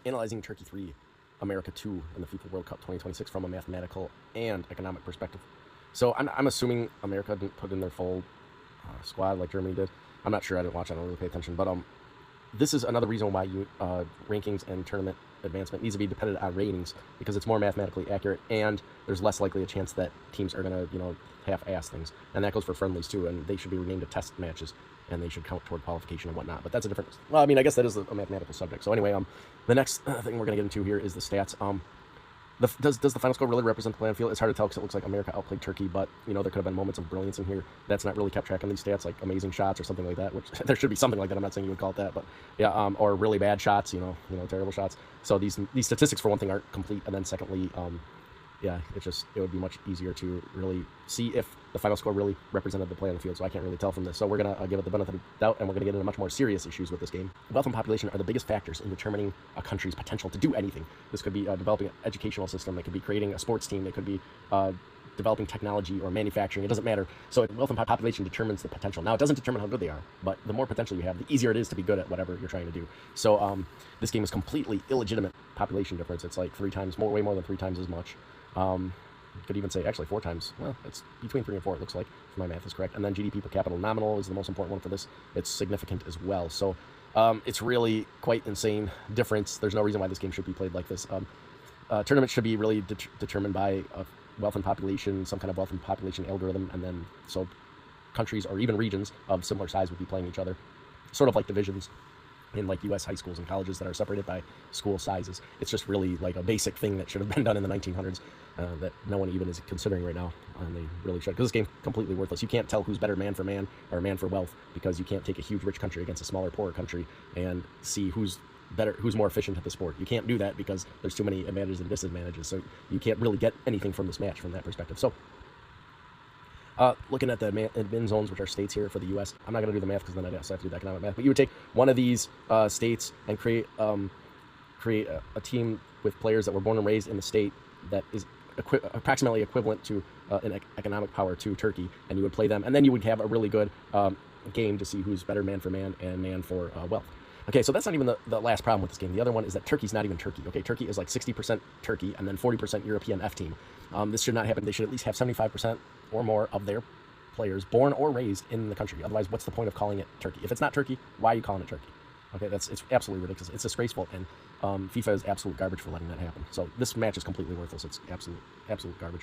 analyzing Turkey 3, America 2 in the FIFA World Cup 2026 from a mathematical and economic perspective. So I'm assuming America didn't put in their full squad like Germany did. I'm not sure. I didn't watch. I don't really pay attention. But this is another reason why rankings and tournament advancement needs to be dependent on ratings, because it's more mathematically accurate and there's less likely a chance that teams are going to half-ass things. And that goes for friendlies too, and they should be renamed to test matches and they should count toward qualification and whatnot. But that's a different, well, I mean, I guess that is a mathematical subject. So anyway, the next thing we're going to get into here is the stats. Does the final score really represent the playing field? It's hard to tell because it looks like America outplayed Turkey, but there could have been moments of brilliance in here. That's not really kept track on these stats, like amazing shots or something like that. Which there should be something like that. I'm not saying you would call it that, but yeah, or really bad shots, terrible shots. So these statistics for one thing aren't complete, and then secondly, yeah, it would be much easier to really see if the final score really represented the play on the field. So I can't really tell from this. So we're gonna give it the benefit of the doubt, and we're gonna get into much more serious issues with this game. Wealth and population are the biggest factors in determining a country's potential to do anything. This could be developing an educational system. It could be creating a sports team. It could be developing technology or manufacturing. It doesn't matter. So wealth and population determines the potential. Now, it doesn't determine how good they are, but the more potential you have, the easier it is to be good at whatever you're trying to do. So this game is completely illegitimate population difference. It's like way more than 3 times as much. You could even say actually 4 times. Well, it's between 3 and 4, it looks like, if my math is correct. And then GDP per capita nominal is the most important one for this. It's significant as well. So it's really quite insane difference. There's no reason why this game should be played like this. Tournaments should be really determined by wealth and population, some kind of wealth and population algorithm, and then so countries or even regions of similar size would be playing each other, sort of like divisions in like U.S. high schools and colleges that are separated by school sizes. It's just really like a basic thing that should have been done in the 1900s that no one even is considering right now, and they really should, because this game's completely worthless. You can't tell who's better man for man or man for wealth, because you can't take a huge rich country against a smaller poor country and see who's more efficient at the sport. You can't do that because there's too many advantages and disadvantages, so you can't really get anything from this match from that perspective. So looking at the admin zones, which are states here for the U.S., I'm not going to do the math because then I'd have to do the economic math, but you would take one of these states and create a team with players that were born and raised in the state that is approximately equivalent to an economic power to Turkey, and you would play them, and then you would have a really good game to see who's better man for man and man for wealth. Okay, so that's not even the last problem with this game. The other one is that Turkey's not even Turkey. Okay, Turkey is like 60% Turkey and then 40% European F team. This should not happen. They should at least have 75% or more of their players born or raised in the country. Otherwise, what's the point of calling it Turkey? If it's not Turkey, why are you calling it Turkey? Okay, it's absolutely ridiculous. It's disgraceful, and FIFA is absolute garbage for letting that happen. So this match is completely worthless. It's absolute garbage.